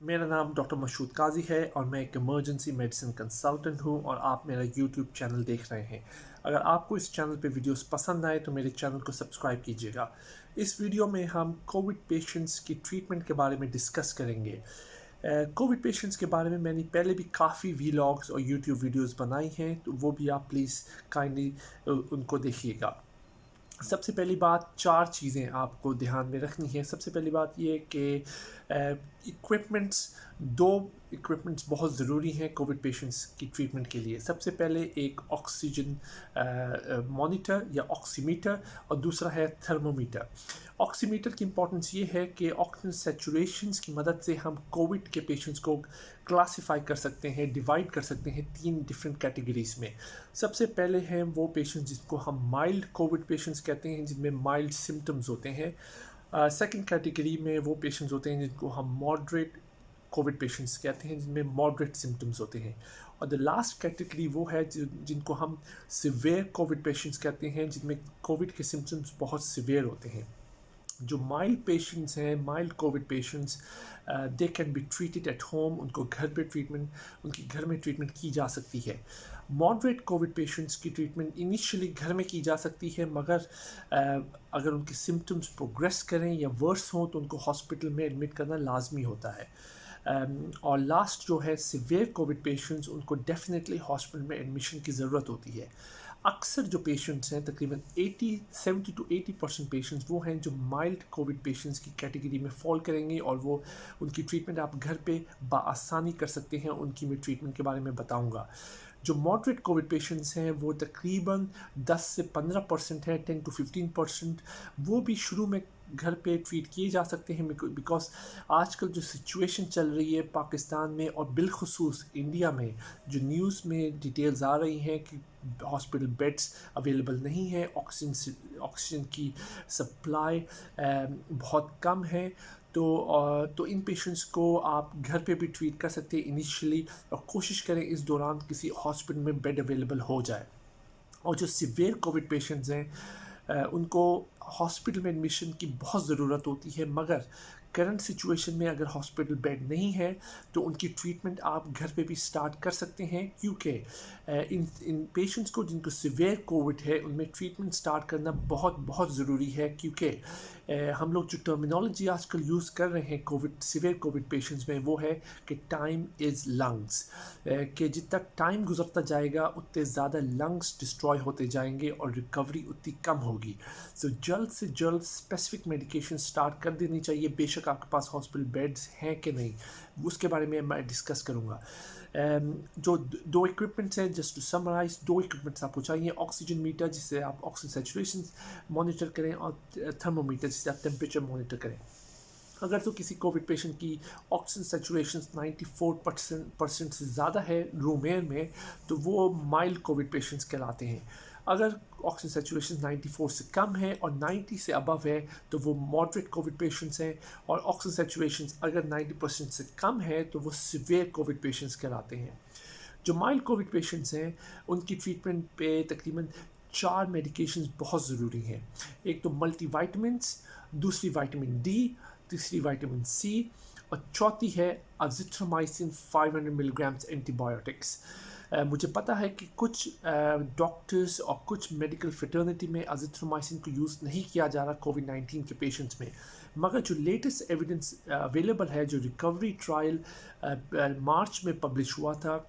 मेरा नाम डॉक्टर मशहूद काजी है और मैं एक इमरजेंसी मेडिसिन कंसल्टेंट हूं और आप मेरा यूट्यूब चैनल देख रहे हैं। अगर आपको इस चैनल पे वीडियोस पसंद आए तो मेरे चैनल को सब्सक्राइब कीजिएगा। इस वीडियो में हम कोविड पेशेंट्स की ट्रीटमेंट के बारे में डिस्कस करेंगे। कोविड पेशेंट्स के बारे में मैंने पहले भी काफ़ी वीलॉग्स और यूट्यूब वीडियोस बनाई हैं, तो वो भी आप प्लीज़ काइंडली उनको देखिएगा। सबसे पहली बात, 4 चीज़ें आपको ध्यान में रखनी है। सबसे पहली बात ये कि इक्विपमेंट्स 2 इक्विपमेंट्स बहुत ज़रूरी हैं कोविड पेशेंट्स की ट्रीटमेंट के लिए। सबसे पहले एक ऑक्सीजन मॉनिटर या ऑक्सीमीटर और दूसरा है थर्मोमीटर। ऑक्सीमीटर की इम्पोर्टेंस ये है कि ऑक्सीजन सैचुरेशंस की मदद से हम कोविड के पेशेंट्स को क्लासिफाई कर सकते हैं, डिवाइड कर सकते हैं 3 डिफरेंट कैटेगरीज़ में। सबसे पहले हैं वो पेशेंट्स जिनको हम माइल्ड कोविड पेशेंट्स कहते हैं, जिनमें माइल्ड सिम्टम्स होते हैं। सेकंड कैटेगरी में वो पेशेंट्स होते हैं जिनको हम मॉडरेट कोविड पेशेंट्स कहते हैं, जिनमें मॉडरेट सिम्टम्स होते हैं। और द लास्ट कैटेगरी वो है जिनको हम सिवियर कोविड पेशेंट्स कहते हैं, जिनमें कोविड के सिम्टम्स बहुत सिवियर होते हैं। जो माइल्ड पेशेंट्स हैं, mild Covid patients, they can be treated at home. उनको घर पे उनकी घर में ट्रीटमेंट की जा सकती है। मॉडरेट कोविड पेशेंट्स की ट्रीटमेंट इनिशियली घर में की जा सकती है, मगर अगर उनके सिम्टम्स प्रोग्रेस करें या वर्स हों तो उनको हॉस्पिटल में एडमिट करना लाजमी होता है। और लास्ट जो है सिवियर कोविड पेशेंट्स, उनको डेफिनेटली हॉस्पिटल में एडमिशन की ज़रूरत होती है। अक्सर जो पेशेंट्स हैं, तकरीबन 70 to 80% पेशेंट्स वो हैं जो माइल्ड कोविड पेशेंट्स की कैटेगरी में फॉल करेंगे, और वो उनकी ट्रीटमेंट आप घर पे बआसानी कर सकते हैं। उनकी मैं ट्रीटमेंट के बारे में बताऊंगा। जो मॉडरेट कोविड पेशेंट्स हैं वो तकरीबन 10 से 15% हैं, 10 to 15%। वो भी शुरू में घर पे ट्रीट किए जा सकते हैं, बिकॉज आजकल जो सिचुएशन चल रही है पाकिस्तान में और बिलखुसूस इंडिया में, जो न्यूज़ में डिटेल्स आ रही हैं कि हॉस्पिटल बेड्स अवेलेबल नहीं है, ऑक्सीजन की सप्लाई बहुत कम है। तो इन पेशेंट्स को आप घर पे भी ट्रीट कर सकते हैं इनिशियली, और कोशिश करें इस दौरान किसी हॉस्पिटल में बेड अवेलेबल हो जाए। और जो सिवियर कोविड पेशेंट्स हैं, उनको हॉस्पिटल में एडमिशन की बहुत ज़रूरत होती है, मगर करंट सिचुएशन में अगर हॉस्पिटल बेड नहीं है तो उनकी ट्रीटमेंट आप घर पे भी स्टार्ट कर सकते हैं, क्योंकि इन पेशेंट्स को जिनको सिवियर कोविड है उनमें ट्रीटमेंट स्टार्ट करना बहुत बहुत ज़रूरी है। क्योंकि हम लोग जो टर्मिनोलॉजी आजकल यूज़ कर रहे हैं कोविड सिवियर कोविड पेशेंट्स में, वो है कि टाइम इज़ लंग्स, कि जितना टाइम गुजरता जाएगा उतने ज़्यादा लंग्स डिस्ट्रॉय होते जाएंगे और रिकवरी उतनी कम होगी। तो जल्द से जल्द स्पेसिफिक मेडिकेशन स्टार्ट कर देनी चाहिए, बेशक आपके पास हॉस्पिटल बेड्स हैं कि नहीं, उसके बारे में मैं डिस्कस करूँगा। जो 2 इक्विपमेंट्स हैं, जस्ट टू समराइज, 2 इक्विपमेंट्स आपको चाहिए। ऑक्सीजन मीटर जिससे आप ऑक्सीजन सैचुरेशन मॉनिटर करें, और थर्मोमीटर जिससे आप टेम्परेचर मॉनिटर करें। अगर तो किसी कोविड पेशेंट की ऑक्सीजन सैचुरेशन 94% से ज़्यादा है रूम एयर में, तो वो माइल्ड कोविड पेशेंट्स कहलाते हैं। अगर ऑक्सीजन सैचुरेशन 94 से कम है और 90 से अबव है तो वो मॉडरेट कोविड पेशेंट्स हैं, और ऑक्सीजन सैचुरेशन अगर 90% से कम है तो वो सिवियर कोविड पेशेंट्स कहलाते हैं। जो माइल्ड कोविड पेशेंट्स हैं उनकी ट्रीटमेंट पे तकरीबन 4 मेडिकेशंस बहुत ज़रूरी हैं। एक तो मल्टीवाइटामिन्स, दूसरी विटामिन डी, तीसरी विटामिन सी, और चौथी है अजिथ्रोमाइसिन 500 मिलीग्राम्स एंटीबायोटिक्स। मुझे पता है कि कुछ डॉक्टर्स और कुछ मेडिकल फ्रेटर्निटी में अजिथ्रोमाइसिन को यूज़ नहीं किया जा रहा कोविड-19 के पेशेंट्स में, मगर जो लेटेस्ट एविडेंस अवेलेबल है, जो रिकवरी ट्रायल मार्च में पब्लिश हुआ था,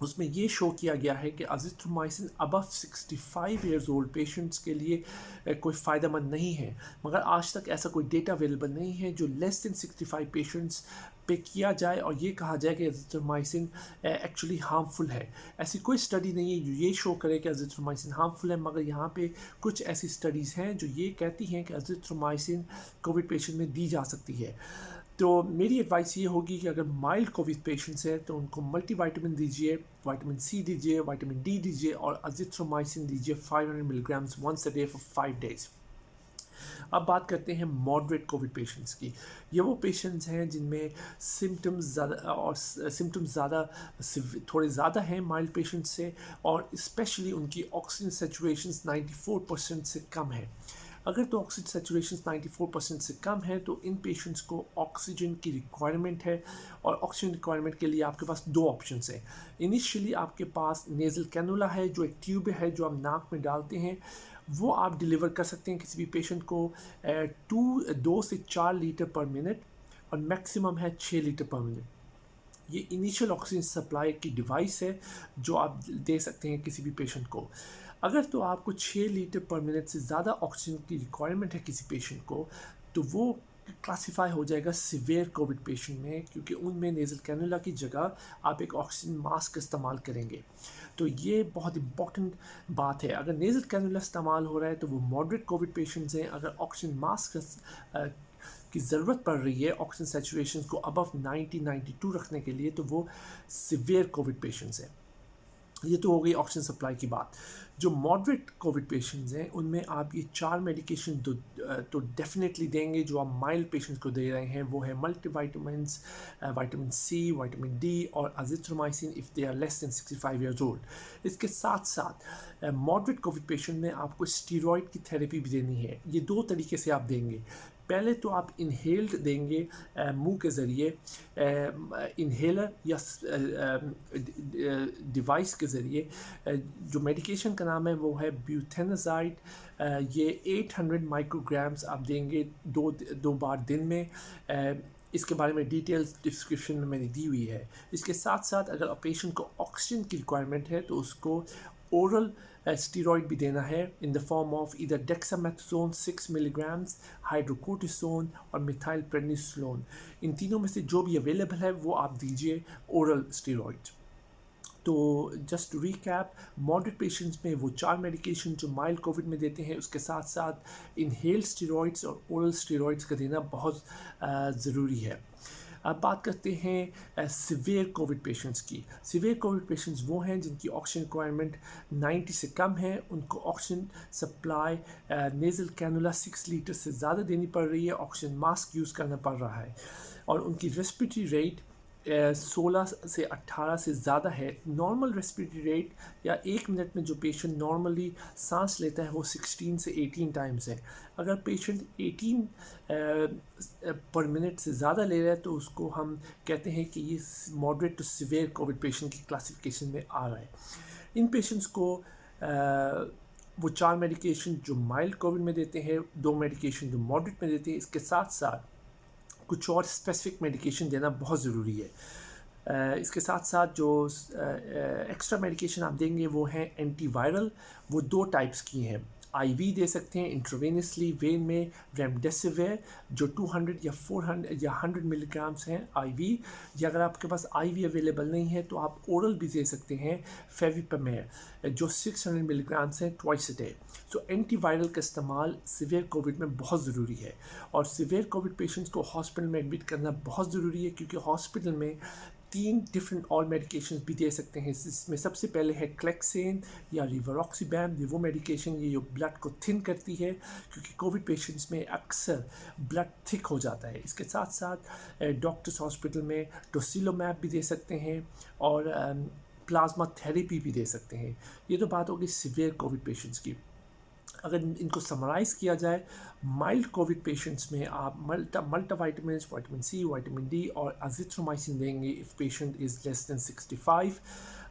उसमें ये शो किया गया है कि azithromycin above 65 years old patients के लिए कोई फ़ायदेमंद नहीं है। मगर आज तक ऐसा कोई डेटा अवेलेबल नहीं है जो लेस दैन 65 पेशेंट्स पे किया जाए और ये कहा जाए कि अजिथ्रोमाइसिन एक्चुअली हार्मफुल है। ऐसी कोई स्टडी नहीं है जो ये शो करे कि अजिथ्रोमाइसिन हार्मफुल है, मगर यहाँ पे कुछ ऐसी स्टडीज़ हैं जो ये कहती हैं कि अजिथ्रोमाइसिन कोविड पेशेंट में दी जा सकती है। तो मेरी एडवाइस ये होगी कि अगर माइल्ड कोविड पेशेंट्स हैं तो उनको मल्टीविटामिन दीजिए, विटामिन सी दीजिए, विटामिन डी दीजिए, और अजिथ्रोमाइसिन दीजिए 500 milligrams once a day for 5 days. अब बात करते हैं मॉडरेट कोविड पेशेंट्स की। ये वो पेशेंट्स हैं जिनमें सिम्टम्स ज़्यादा थोड़े ज़्यादा हैं माइल्ड पेशेंट्स से, और स्पेशली उनकी ऑक्सीजन सैचुरेशन 94% से कम है। अगर तो ऑक्सीजन सैचुरेशन 94% से कम है तो इन पेशेंट्स को ऑक्सीजन की रिक्वायरमेंट है, और ऑक्सीजन रिक्वायरमेंट के लिए आपके पास दो ऑप्शन हैं। इनिशियली आपके पास नेज़ल कैनुला है, जो एक ट्यूब है जो आप नाक में डालते हैं, वो आप डिलीवर कर सकते हैं किसी भी पेशेंट को 2 से 4 लीटर पर मिनट, और मैक्सिमम है 6 लीटर पर मिनट। ये इनिशियल ऑक्सीजन सप्लाई की डिवाइस है जो आप दे सकते हैं किसी भी पेशेंट को। अगर तो आपको 6 लीटर पर मिनट से ज़्यादा ऑक्सीजन की रिक्वायरमेंट है किसी पेशेंट को, तो वो क्लासिफाई हो जाएगा सीवियर कोविड पेशेंट में, क्योंकि उनमें नेज़ल कैनुला की जगह आप एक ऑक्सीजन मास्क इस्तेमाल करेंगे। तो ये बहुत इंपॉर्टेंट बात है। अगर नेज़ल कैनुला इस्तेमाल हो रहा है तो वो मॉडरेट कोविड पेशेंट्स हैं। अगर ऑक्सीजन मास्क की ज़रूरत पड़ रही है ऑक्सीजन सैचुरेशन को अबव 90-92 रखने के लिए, तो वो सीवियर कोविड पेशेंट्स हैं। ये तो हो गई ऑक्सीजन सप्लाई की बात। जो मॉडरेट कोविड पेशेंट्स हैं उनमें आप ये 4 मेडिकेशन तो डेफिनेटली देंगे जो आप माइल्ड पेशेंट्स को दे रहे हैं। वो है multivitamins, vitamin C, vitamin D और azithromycin if they are less than 65 years old. इसके साथ साथ मॉडरेट कोविड पेशेंट में आपको स्टीरॉयड की थेरेपी भी देनी है। ये 2 तरीके से आप देंगे। पहले तो आप इनहेल्ड देंगे मुंह के ज़रिए, इनहेलर या डिवाइस के ज़रिए। जो मेडिकेशन का नाम है वो है ब्यूटेनाजाइड। ये 800 माइक्रोग्राम्स आप देंगे दो बार दिन में। इसके बारे में डिटेल्स डिस्क्रिप्शन में मैंने दी हुई है। इसके साथ साथ अगर पेशेंट को ऑक्सीजन की रिक्वायरमेंट है तो उसको ओरल स्टीरॉयड भी देना है इन द फॉर्म ऑफ इधर डेक्सामेथासोन 6 मिलीग्राम्स, हाइड्रोकोर्टिसोन और मिथाइल प्रेडनिसोलोन। इन तीनों में से जो भी अवेलेबल है वो आप दीजिए ओरल स्टीरॉयड। तो just to recap, moderate patients में वो 4 मेडिकेशन जो माइल्ड कोविड में देते हैं, उसके साथ साथ इनहेल्ड स्टीरॉयड्स और ओरल स्टीरॉयड्स का देना बहुत ज़रूरी है। अब बात करते हैं सीवियर कोविड पेशेंट्स की। सीवियर कोविड पेशेंट्स वो हैं जिनकी ऑक्सीजन रिक्वायरमेंट 90 से कम है। उनको oxygen supply nasal cannula 6 litre से ज़्यादा देनी पड़ रही है, ऑक्सीजन मास्क यूज़ करना पड़ रहा है, और उनकी रेस्पिरेटरी रेट 16 से 18 से ज़्यादा है। नॉर्मल रेस्पिरेटरी रेट या 1 मिनट में जो पेशेंट नॉर्मली सांस लेता है वो 16 से 18 टाइम्स है। अगर पेशेंट 18 पर मिनट से ज़्यादा ले रहा है तो उसको हम कहते हैं कि ये moderate to severe COVID patient की क्लासिफिकेशन में आ रहा है। इन पेशेंट्स को वो 4 मेडिकेशन जो माइल्ड कोविड में देते हैं, 2 मेडिकेशन जो मॉडरेट में देते हैं, इसके साथ साथ कुछ और स्पेसिफिक मेडिकेशन देना बहुत ज़रूरी है। इसके साथ साथ जो एक्स्ट्रा मेडिकेशन आप देंगे वो हैं एंटीवायरल। वो 2 टाइप्स की हैं। आईवी दे सकते हैं इंट्रावेनसली वेन में रेमडेसिविर जो 200 या 400 या 100 मिलीग्राम्स हैं आईवी, या अगर आपके पास आईवी अवेलेबल नहीं है तो आप ओरल भी दे सकते हैं फेविपिमेर जो 600 मिलीग्राम्स हैं ट्वाइस अ डे। तो एंटीवायरल का इस्तेमाल सीवियर कोविड में बहुत ज़रूरी है, और सीवियर कोविड पेशेंट्स को हॉस्पिटल में एडमिट करना बहुत ज़रूरी है, क्योंकि हॉस्पिटल में 3 डिफरेंट ऑल मेडिकेशन भी दे सकते हैं। इसमें सबसे पहले है क्लेक्सेन या रिवरॉक्सीबैम। ये वो मेडिकेशन ये जो ब्लड को थिन करती है, क्योंकि कोविड पेशेंट्स में अक्सर ब्लड थिक हो जाता है। इसके साथ साथ डॉक्टर्स हॉस्पिटल में टोसिलोमैब भी दे सकते हैं और प्लाज्मा थेरेपी भी दे सकते हैं। ये तो बात होगी सीवियर कोविड पेशेंट्स की। अगर इनको समराइज़ किया जाए, माइल्ड कोविड पेशेंट्स में आप multivitamins, vitamin C, vitamin D और अजिथ्रोमाइसिन देंगे if patient is less than 65।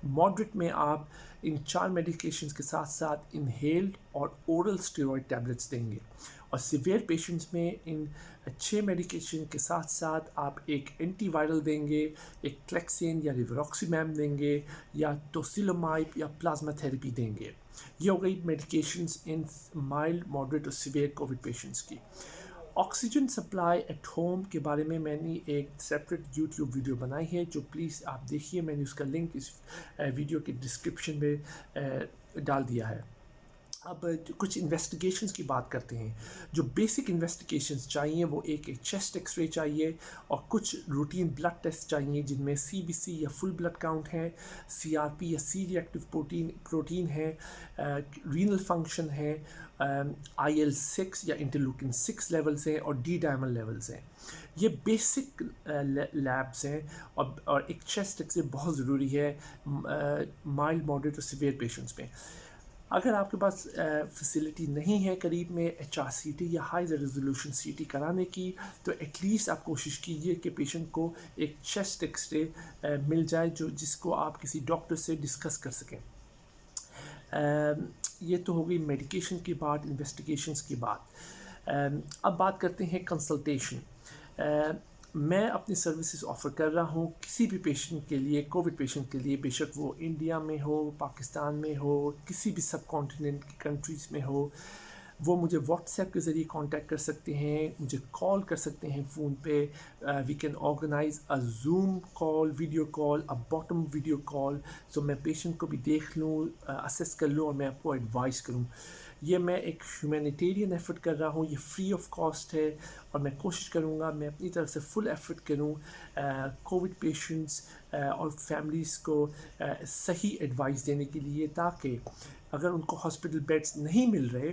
Moderate में आप इन 4 मेडिकेशंस के साथ साथ इनहेल्ड और ओरल स्टेरॉयड टैबलेट्स देंगे, और सीवियर पेशेंट्स में इन 6 मेडिकेशन के साथ साथ आप एक एंटीवायरल देंगे, एक क्लेक्सेन या रिवरॉक्सीमैब देंगे, या टोसिलोमाइब या प्लाज्मा थेरेपी देंगे। ये हो गई मेडिकेशंस इन माइल्ड, मॉडरेट और सीवियर कोविड पेशेंट्स की। ऑक्सीजन सप्लाई एट होम के बारे में मैंने एक सेपरेट यूट्यूब वीडियो बनाई है, जो प्लीज़ आप देखिए। मैंने उसका लिंक इस वीडियो के डिस्क्रिप्शन में डाल दिया है। अब कुछ इन्वेस्टिगेशंस की बात करते हैं। जो बेसिक इन्वेस्टिगेशंस चाहिए वो एक चेस्ट एक्सरे चाहिए, और कुछ रूटीन ब्लड टेस्ट चाहिए जिनमें सीबीसी या फुल ब्लड काउंट है, सीआरपी या सी रिएक्टिव प्रोटीन है, रीनल फंक्शन है, IL-6 या इंटरल्यूकिन 6 लेवल्स हैं, और डी डायमर लेवल्स हैं। ये बेसिक लैब्स हैं, और एक चेस्ट एक्सरे बहुत ज़रूरी है माइल्ड, मॉडरेट और सीवियर पेशेंट्स में। अगर आपके पास फैसिलिटी नहीं है करीब में HRCT या हाई रेजोल्यूशन CT कराने की, तो एटलीस्ट आप कोशिश कीजिए कि पेशेंट को एक चेस्ट एक्सरे मिल जाए जिसको आप किसी डॉक्टर से डिस्कस कर सकें। ये तो हो गई मेडिकेशन की बात, इन्वेस्टिगेशंस की बात। अब बात करते हैं कंसल्टेशन। मैं अपनी सर्विसेज ऑफ़र कर रहा हूँ किसी भी पेशेंट के लिए, कोविड पेशेंट के लिए, बेशक वो इंडिया में हो, पाकिस्तान में हो, किसी भी सब कॉन्टिनेंट की कंट्रीज़ में हो। वो मुझे व्हाट्सएप के ज़रिए कांटेक्ट कर सकते हैं, मुझे कॉल कर सकते हैं फ़ोन पे। We can organise a Zoom call, video call, a Botim video call, so मैं पेशेंट को भी देख लूँ, असेस कर लूँ और मैं आपको एडवाइस करूँ। ये मैं एक ह्यूमैनिटेरियन एफ़र्ट कर रहा हूँ, ये फ्री ऑफ कॉस्ट है और मैं कोशिश करूँगा मैं अपनी तरफ से फुल एफ़र्ट करूँ कोविड पेशेंट्स और फैमिलीज़ को सही एडवाइस देने के लिए, ताकि अगर उनको हॉस्पिटल बेड्स नहीं मिल रहे,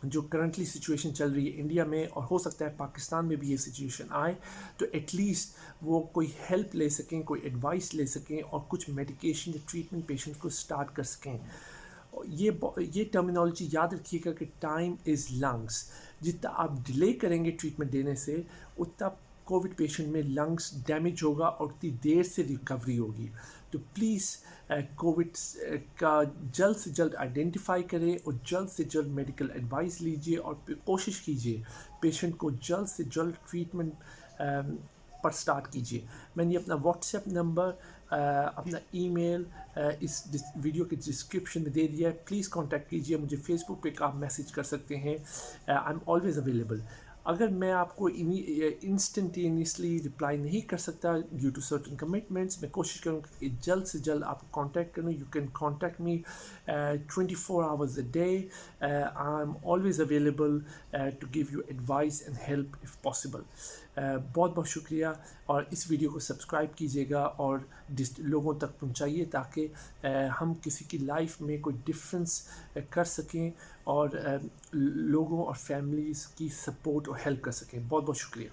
जो करंटली सिचुएशन चल रही है इंडिया में और हो सकता है पाकिस्तान में भी ये सिचुएशन आए, तो एटलीस्ट वो कोई हेल्प ले सकें, कोई एडवाइस ले सकें और कुछ मेडिकेशन या ट्रीटमेंट पेशेंट को स्टार्ट कर सकें। ये टर्मिनोलॉजी याद रखिएगा कि टाइम इज़ लंग्स। जितना आप डिले करेंगे ट्रीटमेंट देने से, उतना कोविड पेशेंट में लंग्स डैमेज होगा और उतनी देर से रिकवरी होगी। तो प्लीज़ कोविड का जल्द से जल्द आइडेंटिफाई करें और जल्द से जल्द मेडिकल एडवाइस लीजिए और कोशिश कीजिए पेशेंट को जल्द से जल्द ट्रीटमेंट पर स्टार्ट कीजिए। मैंने अपना व्हाट्सएप नंबर, अपना ईमेल इस वीडियो के डिस्क्रिप्शन में दे दिया है। प्लीज़ कांटेक्ट कीजिए मुझे। फेसबुक पे आप मैसेज कर सकते हैं, आई एम ऑलवेज़ अवेलेबल। अगर मैं आपको इंस्टेंटेनियसली रिप्लाई नहीं कर सकता ड्यू टू सर्टन कमिटमेंट्स, मैं कोशिश करूँगा कि जल्द से जल्द आपको कांटेक्ट करूँ। You can contact me 24 hours a day. I am always available to give you advice and help if possible. बहुत बहुत शुक्रिया, और इस वीडियो को सब्सक्राइब कीजिएगा और लोगों तक पहुंचाइए ताकि हम किसी की लाइफ में कोई डिफरेंस कर सकें और लोगों और फैमिलीज़ की सपोर्ट और हेल्प कर सकें। बहुत बहुत शुक्रिया।